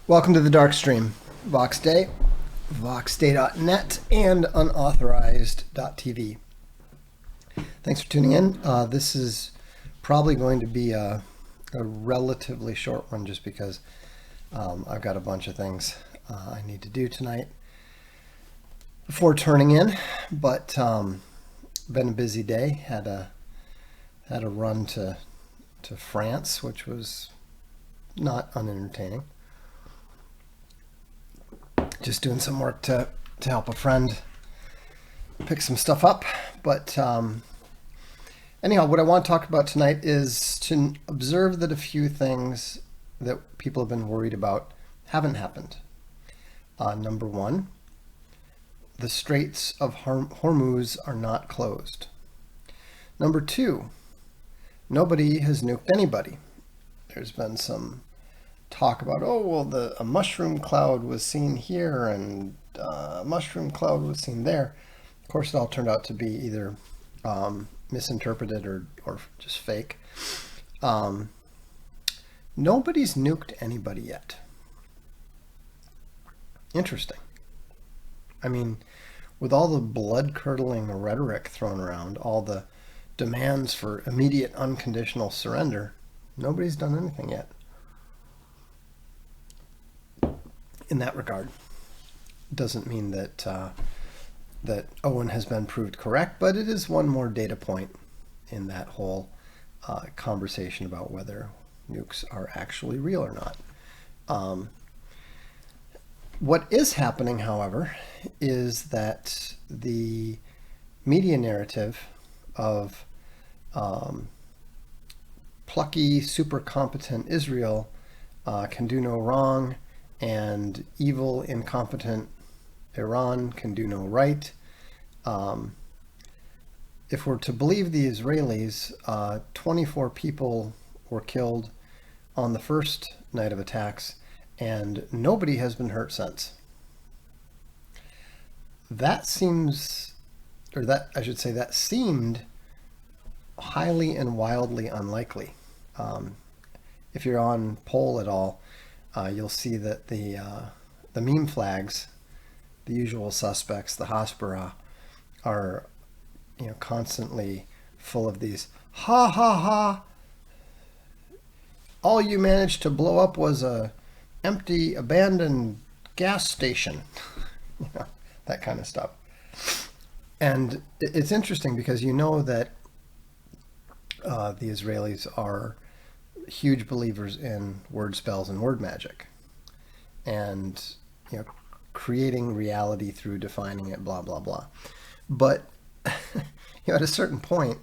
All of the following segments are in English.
Welcome to the Darkstream, VoxDay, voxday.net, and unauthorized.tv. Thanks for tuning in. This is probably going to be a relatively short one just because I've got a bunch of things I need to do tonight before turning in, but been a busy day. Had a run to France, which was not unentertaining. Just doing some work to help a friend pick some stuff up. But anyhow, what I want to talk about tonight is to observe that a few things that people have been worried about haven't happened. Number one, the Straits of Hormuz are not closed. Number two, nobody has nuked anybody. There's been some talk about, oh, well, a mushroom cloud was seen here and a mushroom cloud was seen there. Of course, it all turned out to be either misinterpreted or just fake. Nobody's nuked anybody yet. Interesting. I mean, with all the blood-curdling rhetoric thrown around, all the demands for immediate unconditional surrender, nobody's done anything yet. In that regard, doesn't mean that that Owen has been proved correct, but it is one more data point in that whole conversation about whether nukes are actually real or not. What is happening, however, is that the media narrative of plucky, super competent Israel can do no wrong, and evil, incompetent Iran can do no right. If we're to believe the Israelis, 24 people were killed on the first night of attacks, and nobody has been hurt since. That seems, or that I should say, that seemed highly and wildly unlikely. If you're on poll at all, you'll see that the meme flags, the usual suspects, the Hasbara, are constantly full of these ha ha ha. All you managed to blow up was a empty, abandoned gas station. That kind of stuff. And it's interesting because that the Israelis are huge believers in word spells and word magic, and creating reality through defining it, blah blah blah. But at a certain point,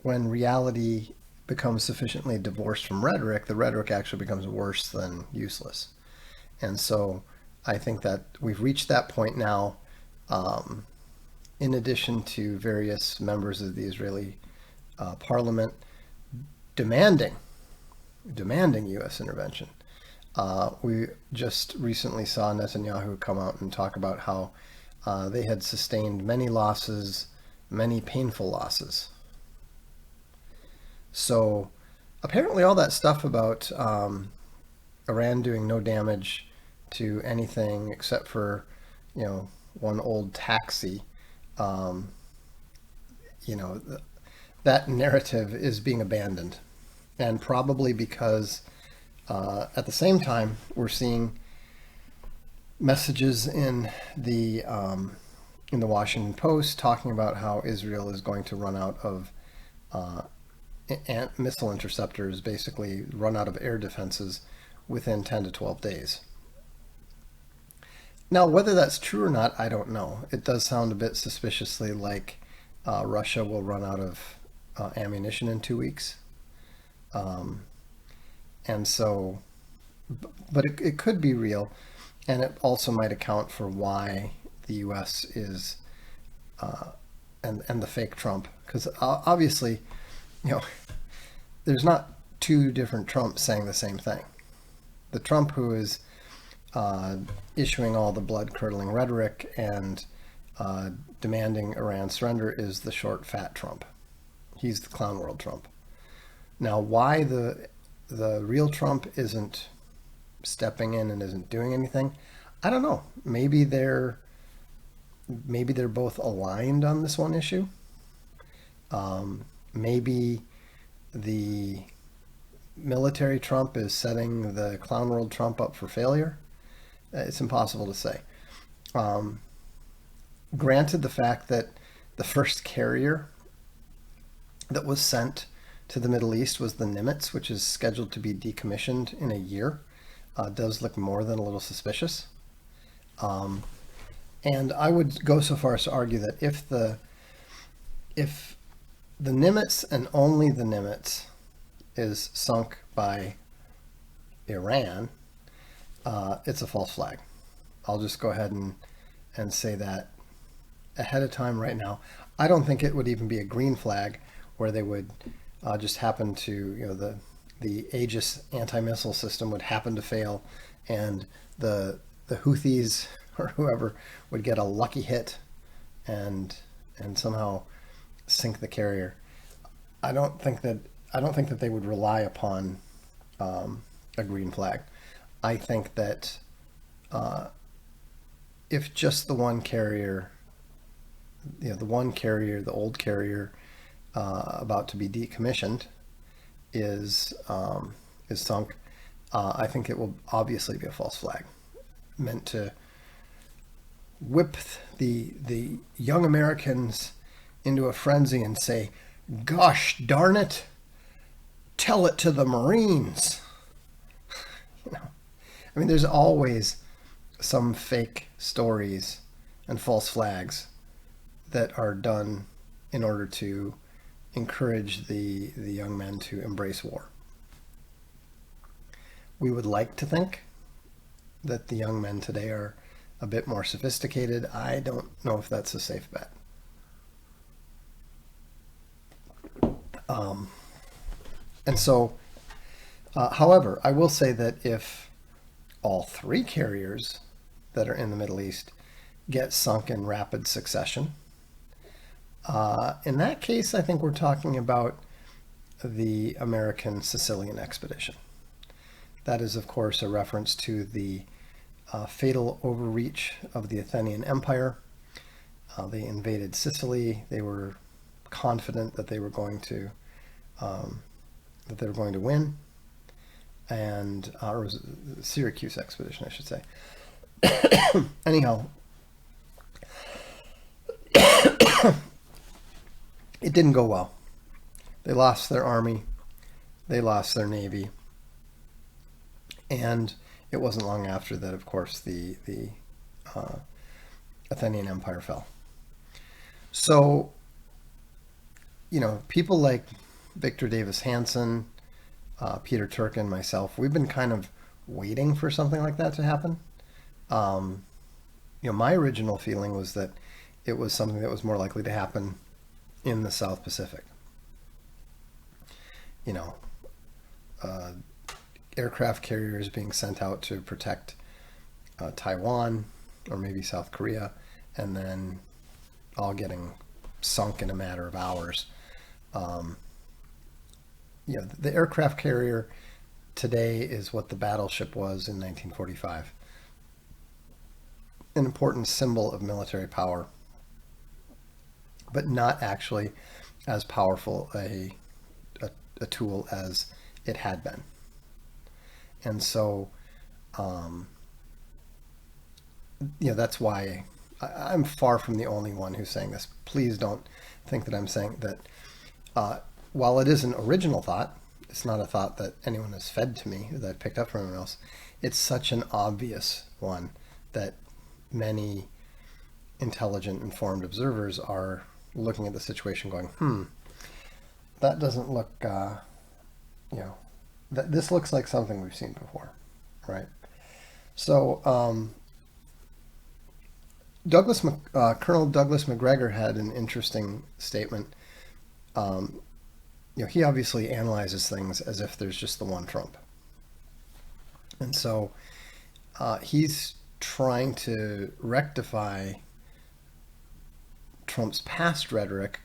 when reality becomes sufficiently divorced from rhetoric, the rhetoric actually becomes worse than useless. And so I think that we've reached that point now, in addition to various members of the Israeli parliament demanding U.S. intervention. We just recently saw Netanyahu come out and talk about how they had sustained many losses, many painful losses. So apparently all that stuff about Iran doing no damage to anything except for, one old taxi, that narrative is being abandoned. And probably because at the same time we're seeing messages in the Washington Post talking about how Israel is going to run out of missile interceptors, basically run out of air defenses within 10 to 12 days. Now, whether that's true or not, I don't know. It does sound a bit suspiciously like Russia will run out of ammunition in 2 weeks. And so, but it could be real, and it also might account for why the U.S. is and the fake Trump, because obviously, you know, there's not two different Trumps saying the same thing. The Trump who is issuing all the blood-curdling rhetoric and demanding Iran surrender is the short, fat Trump. He's the clown world Trump. Now, why the real Trump isn't stepping in and isn't doing anything, I don't know. Maybe they're both aligned on this one issue. Maybe the military Trump is setting the clown world Trump up for failure. It's impossible to say. Granted, the fact that the first carrier that was sent to the Middle East was the Nimitz, which is scheduled to be decommissioned in a year, does look more than a little suspicious. And I would go so far as to argue that if the Nimitz and only the Nimitz is sunk by Iran, it's a false flag. I'll just go ahead and say that ahead of time right now. I don't think it would even be a green flag where they would just happen to, you know, the Aegis anti-missile system would happen to fail and the Houthis or whoever would get a lucky hit and somehow sink the carrier. I don't think that they would rely upon a green flag. I think that if just the one carrier, you know, the old carrier about to be decommissioned is sunk, I think it will obviously be a false flag, meant to whip the young Americans into a frenzy and say, "Gosh darn it, tell it to the Marines." You know, I mean, there's always some fake stories and false flags that are done in order to encourage the young men to embrace war. We would like to think that the young men today are a bit more sophisticated. I don't know if that's a safe bet. And so, however, I will say that if all three carriers that are in the Middle East get sunk in rapid succession, in that case, I think we're talking about the American Sicilian expedition. That is, of course, a reference to the fatal overreach of the Athenian Empire. They invaded Sicily. They were confident that they were going to win, and or it was the Syracuse expedition, I should say. Anyhow, it didn't go well. They lost their army, they lost their navy, and it wasn't long after that, of course, the Athenian Empire fell. So, you know, people like Victor Davis Hanson, Peter Turkin, myself, we've been kind of waiting for something like that to happen. You know, my original feeling was that it was something that was more likely to happen in the South Pacific. You know, aircraft carriers being sent out to protect Taiwan or maybe South Korea, and then all getting sunk in a matter of hours. You know, the aircraft carrier today is what the battleship was in 1945. An important symbol of military power, but not actually as powerful a tool as it had been. And so, you know, that's why I'm far from the only one who's saying this. Please don't think that I'm saying that while it is an original thought, it's not a thought that anyone has fed to me, that I picked up from anyone else. It's such an obvious one that many intelligent, informed observers are looking at the situation going, that doesn't look, you know, this looks like something we've seen before, right? So Colonel Douglas McGregor had an interesting statement. He obviously analyzes things as if there's just the one Trump, and so he's trying to rectify Trump's past rhetoric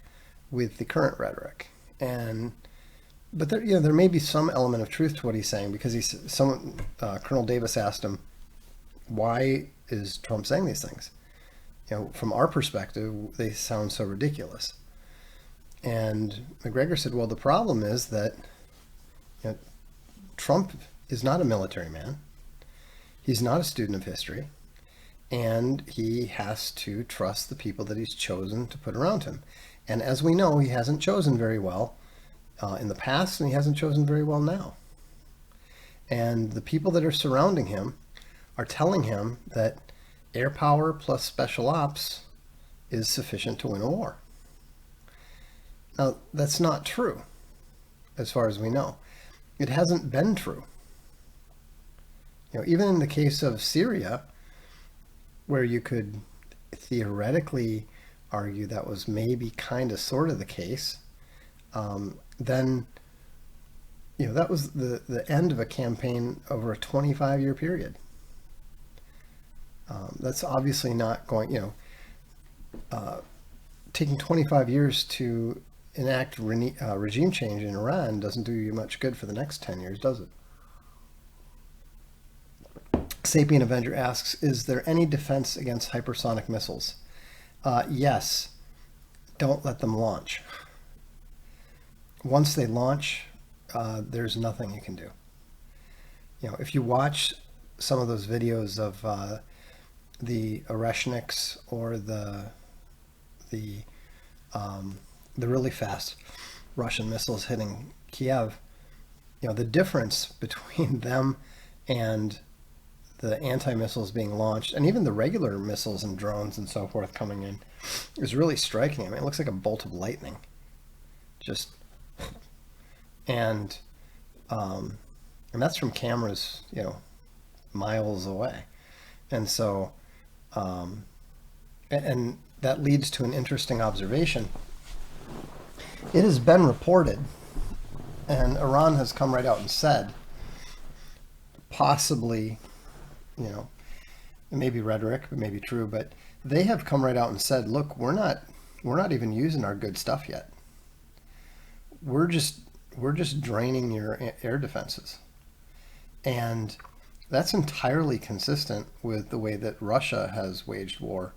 with the current rhetoric, but there may be some element of truth to what he's saying, because Colonel Davis asked him, why is Trump saying these things? From our perspective, they sound so ridiculous. And McGregor said, well, the problem is that Trump is not a military man. He's not a student of history. And he has to trust the people that he's chosen to put around him. And as we know, he hasn't chosen very well in the past, and he hasn't chosen very well now. And the people that are surrounding him are telling him that air power plus special ops is sufficient to win a war. Now, that's not true, as far as we know. It hasn't been true. Even in the case of Syria, where you could theoretically argue that was maybe kind of sort of the case, then that was the end of a campaign over a 25-year period. That's obviously not going, taking 25 years to enact regime change in Iran doesn't do you much good for the next 10 years, does it? Sapien Avenger asks, is there any defense against hypersonic missiles? Yes. Don't let them launch. Once they launch, there's nothing you can do. If you watch some of those videos of the Oreshniks or the really fast Russian missiles hitting Kiev, the difference between them and the anti-missiles being launched, and even the regular missiles and drones and so forth coming in, is really striking. It looks like a bolt of lightning. And that's from cameras, miles away. And so, and that leads to an interesting observation. It has been reported, and Iran has come right out and said, possibly, it may be rhetoric, it may be true, but they have come right out and said, look, we're not even using our good stuff yet. We're just draining your air defenses. And that's entirely consistent with the way that Russia has waged war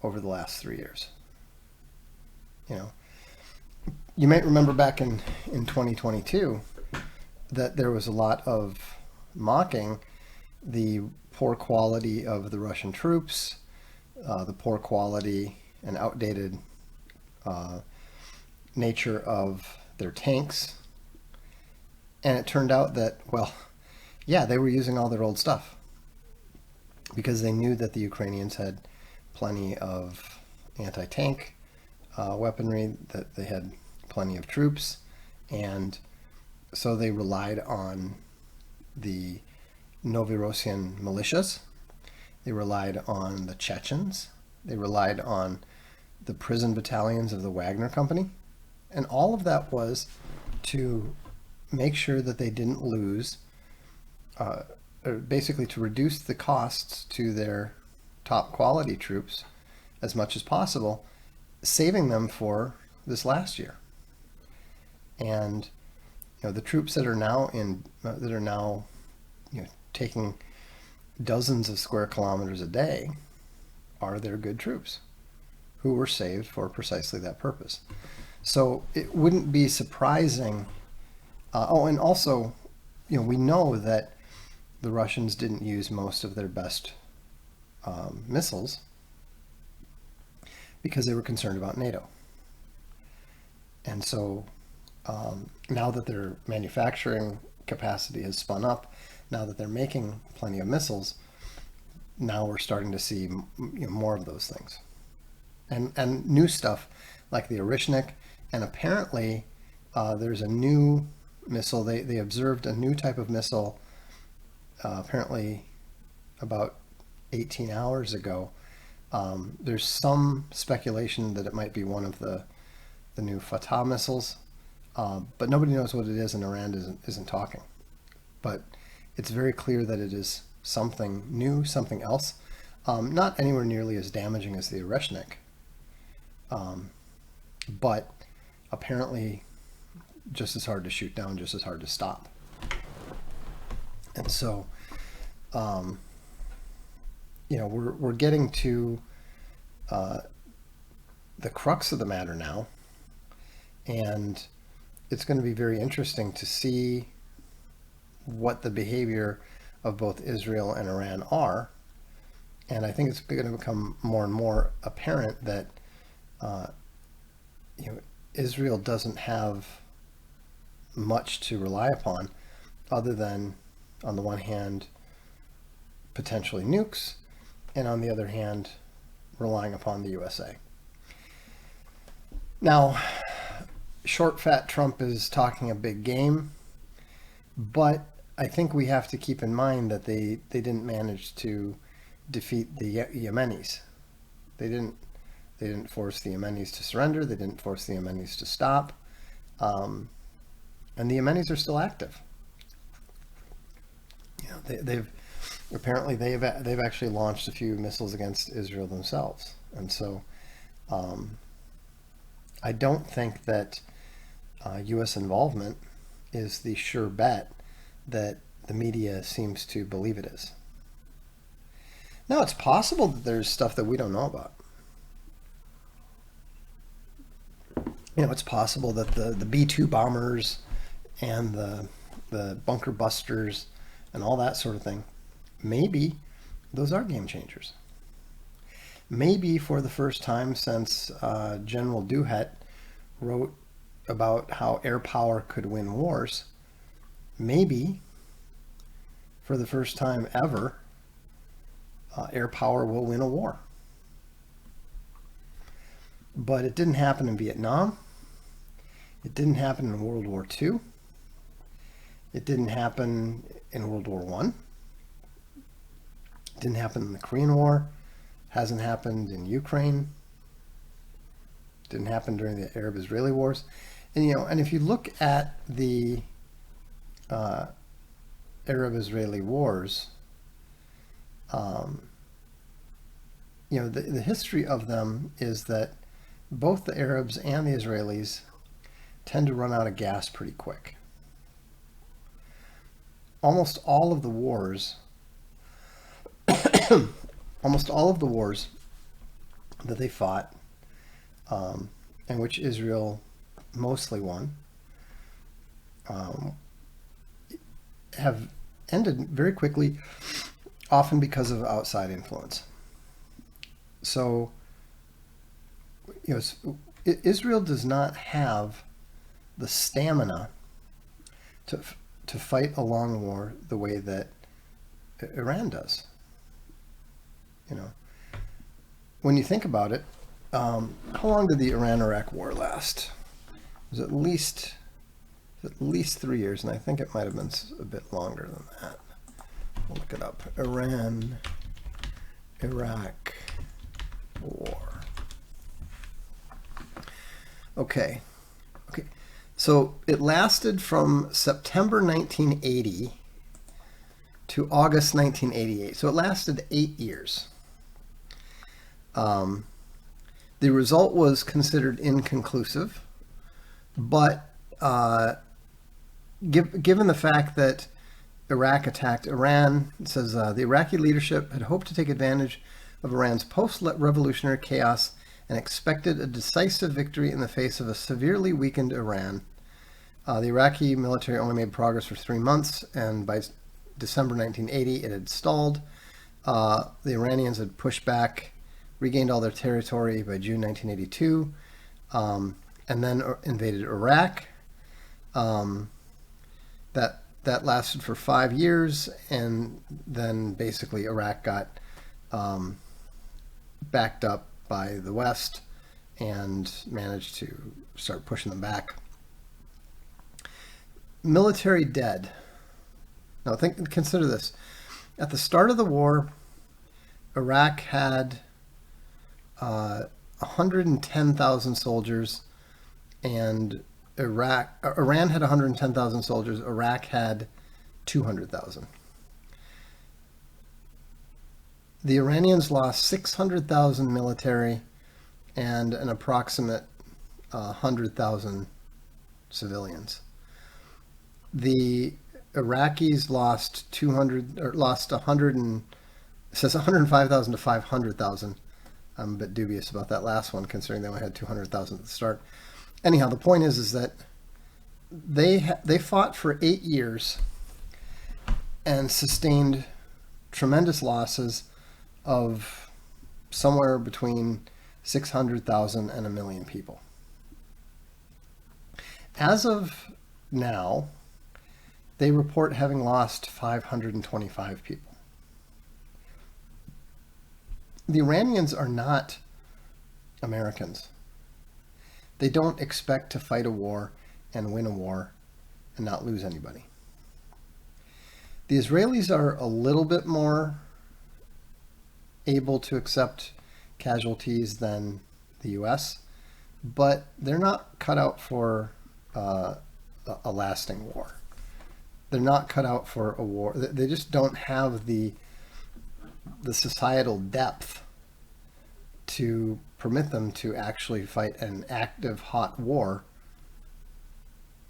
over the last 3 years. You might remember back in 2022 that there was a lot of mocking the poor quality of the Russian troops, the poor quality and outdated nature of their tanks. And it turned out that, well, yeah, they were using all their old stuff because they knew that the Ukrainians had plenty of anti-tank weaponry, that they had plenty of troops, and so they relied on the Novorossian militias. They relied on the Chechens. They relied on the prison battalions of the Wagner Company. And all of that was to make sure that they didn't lose, or basically to reduce the costs to their top quality troops as much as possible, saving them for this last year. And the troops that are now taking dozens of square kilometers a day are their good troops who were saved for precisely that purpose. So it wouldn't be surprising. And also, we know that the Russians didn't use most of their best missiles because they were concerned about NATO. And so now that their manufacturing capacity has spun up, now that they're making plenty of missiles, now we're starting to see more of those things. And new stuff like the Oreshnik, and apparently there's a new missile. They observed a new type of missile apparently about 18 hours ago There's some speculation that it might be one of the new Fatah missiles, but nobody knows what it is, and Iran isn't talking. But it's very clear that it is something new, something else, not anywhere nearly as damaging as the Oreshnik, but apparently just as hard to shoot down, just as hard to stop. And so, we're getting to the crux of the matter now, and it's going to be very interesting to see what the behavior of both Israel and Iran are. And I think it's going to become more and more apparent that Israel doesn't have much to rely upon other than, on the one hand, potentially nukes, and on the other hand, relying upon the USA. Now, short fat Trump is talking a big game, but I think we have to keep in mind that they didn't manage to defeat the Yemenis. They didn't force the Yemenis to surrender. They didn't force the Yemenis to stop, and the Yemenis are still active. They've actually launched a few missiles against Israel themselves, and so I don't think that U.S. involvement is the sure bet that the media seems to believe it is. Now, it's possible that there's stuff that we don't know about. It's possible that the B-2 bombers and the bunker busters and all that sort of thing, maybe those are game changers. Maybe for the first time since General Duhet wrote about how air power could win wars, maybe for the first time ever, air power will win a war. But it didn't happen in Vietnam. It didn't happen in World War II. It didn't happen in World War I. It didn't happen in the Korean War. Hasn't happened in Ukraine. Didn't happen during the Arab-Israeli wars. And if you look at the Arab-Israeli wars, the history of them is that both the Arabs and the Israelis tend to run out of gas pretty quick. Almost all of the wars that they fought, and which Israel mostly won, have ended very quickly, often because of outside influence. So, Israel does not have the stamina to fight a long war the way that Iran does. When you think about it, how long did the Iran-Iraq war last? It was at least 3 years, and I think it might have been a bit longer than that. I'll look it up. Iran-Iraq war. Okay. So it lasted from September 1980 to August 1988. So it lasted 8 years. The result was considered inconclusive, but given the fact that Iraq attacked Iran, it says the Iraqi leadership had hoped to take advantage of Iran's post-revolutionary chaos and expected a decisive victory in the face of a severely weakened Iran. The Iraqi military only made progress for 3 months, and by December 1980, it had stalled. The Iranians had pushed back, regained all their territory by June 1982, and then invaded Iraq. That lasted for 5 years, and then basically Iraq got backed up by the West and managed to start pushing them back. Military dead. Now consider this. At the start of the war, Iraq had 110,000 soldiers, and Iran had 110,000 soldiers. Iraq had 200,000. The Iranians lost 600,000 military and an approximate 100,000 civilians. The Iraqis lost 100 and it says 105,000 to 500,000. I'm a bit dubious about that last one, considering they only had 200,000 at the start. Anyhow, the point is that they fought for 8 years and sustained tremendous losses of somewhere between 600,000 and 1 million people. As of now, they report having lost 525 people. The Iranians are not Americans. They don't expect to fight a war and win a war and not lose anybody. The Israelis are a little bit more able to accept casualties than the US, but they're not cut out for a lasting war. They're not cut out for a war. They just don't have the societal depth to permit them to actually fight an active hot war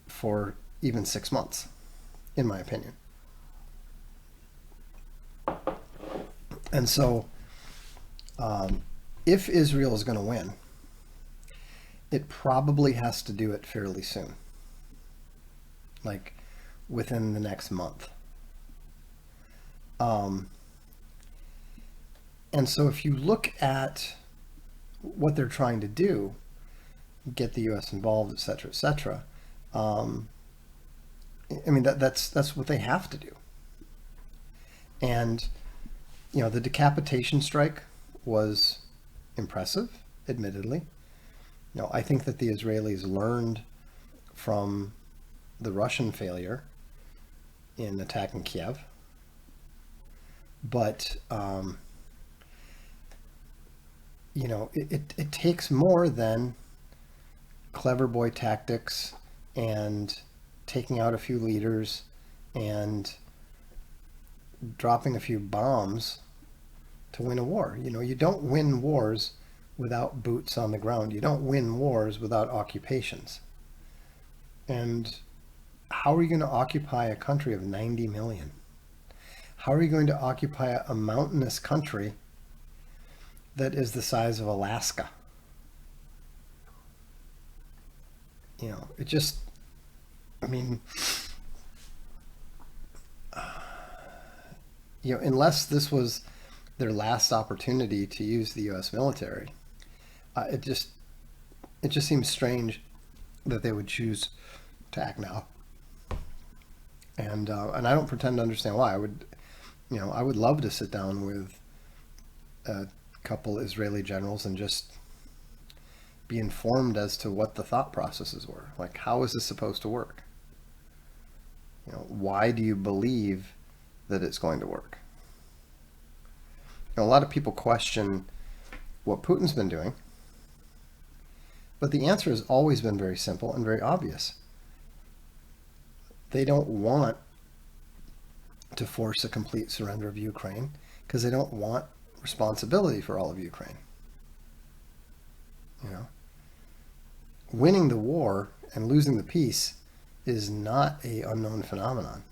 for even 6 months, in my opinion. And so if Israel is going to win, it probably has to do it fairly soon, like within the next month. And so if you look at what they're trying to do, get the U.S. involved, et cetera, et cetera, I mean, that's what they have to do. And, you know, the decapitation strike was impressive, admittedly. You know, I think that the Israelis learned from the Russian failure in attacking Kiev. But, you know, it takes more than clever boy tactics and taking out a few leaders and dropping a few bombs to win a war. You know, you don't win wars without boots on the ground. You don't win wars without occupations. And how are you going to occupy a country of 90 million? How are you going to occupy a mountainous country that is the size of Alaska? You know, it just, I mean, you know, unless this was their last opportunity to use the U.S. military, it just seems strange that they would choose to act now. And I don't pretend to understand why. I would love to sit down with a couple Israeli generals and just be informed as to what the thought processes were. Like, how is this supposed to work? You know, why do you believe that it's going to work? You know, a lot of people question what Putin's been doing, but the answer has always been very simple and very obvious. They don't want to force a complete surrender of Ukraine because they don't want responsibility for all of Ukraine. You know, winning the war and losing the peace is not an unknown phenomenon.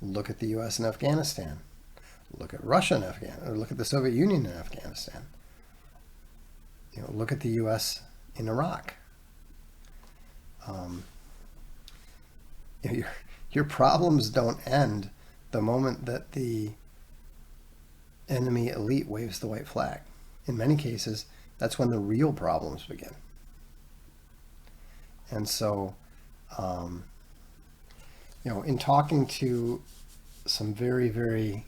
Look at the U.S. in Afghanistan. Look at Russia in Afghanistan, or look at the Soviet Union in Afghanistan. You know, look at the U.S. in Iraq. You know, your problems don't end the moment that the enemy elite waves the white flag. In many cases, that's when the real problems begin. And so, you know, in talking to some very, very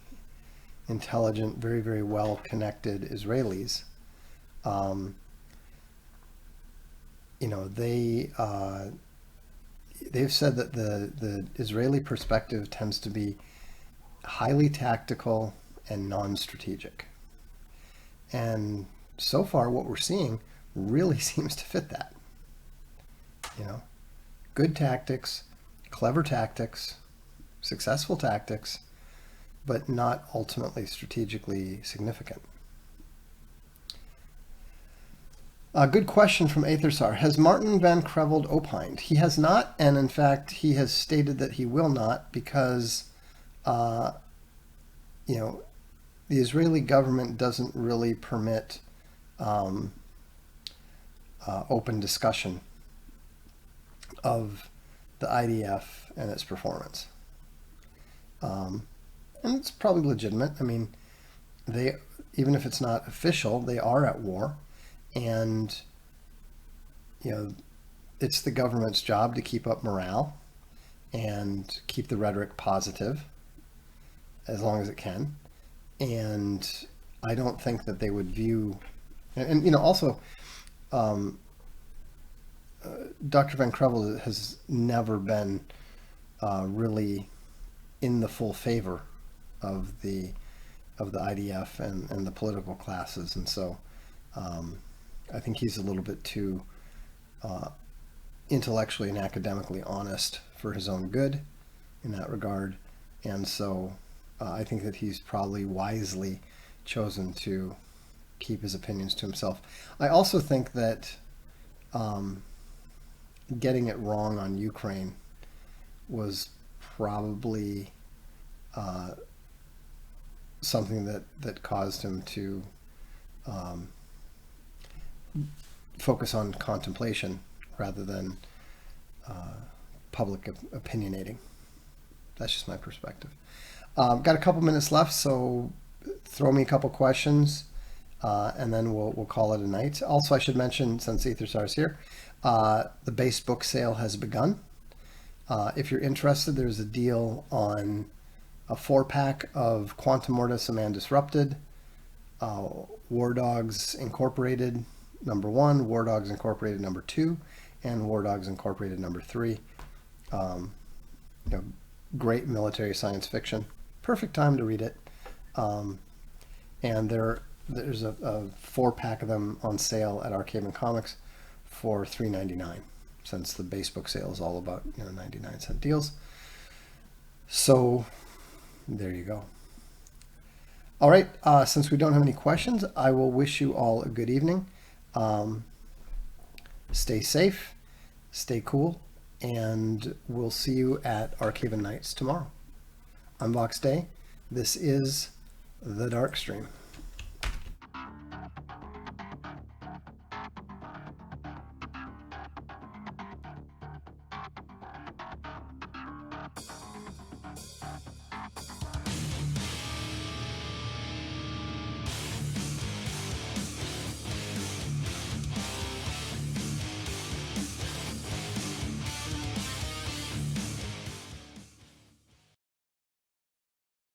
intelligent, very, very well-connected Israelis, you know, they've said that the Israeli perspective tends to be highly tactical and non-strategic. And so far what we're seeing really seems to fit that. You know, good tactics, clever tactics, successful tactics, but not ultimately strategically significant. A good question from Aethersar. Has Martin Van Creveld opined? He has not, and in fact, he has stated that he will not because, you know, the Israeli government doesn't really permit open discussion of the IDF and its performance. And it's probably legitimate. I mean, they, even if it's not official, they are at war. And, you know, it's the government's job to keep up morale and keep the rhetoric positive as long as it can. And I don't think that they would view, and you know, also, Dr. Van Creveld has never been really in the full favor of the IDF and the political classes, and so I think he's a little bit too intellectually and academically honest for his own good in that regard, and so I think that he's probably wisely chosen to keep his opinions to himself. I also think that getting it wrong on Ukraine was probably something that caused him to focus on contemplation rather than public opinionating. That's just my perspective. Got a couple minutes left, so throw me a couple questions, and then we'll call it a night. Also, I should mention, since Ethersar is here, the base book sale has begun. If you're interested, there's a deal on a 4-pack of Quantum Mortis and Man Disrupted, War Dogs Incorporated #1, War Dogs Incorporated #2, and War Dogs Incorporated #3. You know, great military science fiction. Perfect time to read it. And there's a 4-pack of them on sale at Arcade Comics for $3.99, since the base book sale is all about 99-cent deals. So there you go. All right, since we don't have any questions, I will wish you all a good evening. Stay safe, stay cool, and we'll see you at Arcade Nights tomorrow. I'm Vox Day. This is the Darkstream.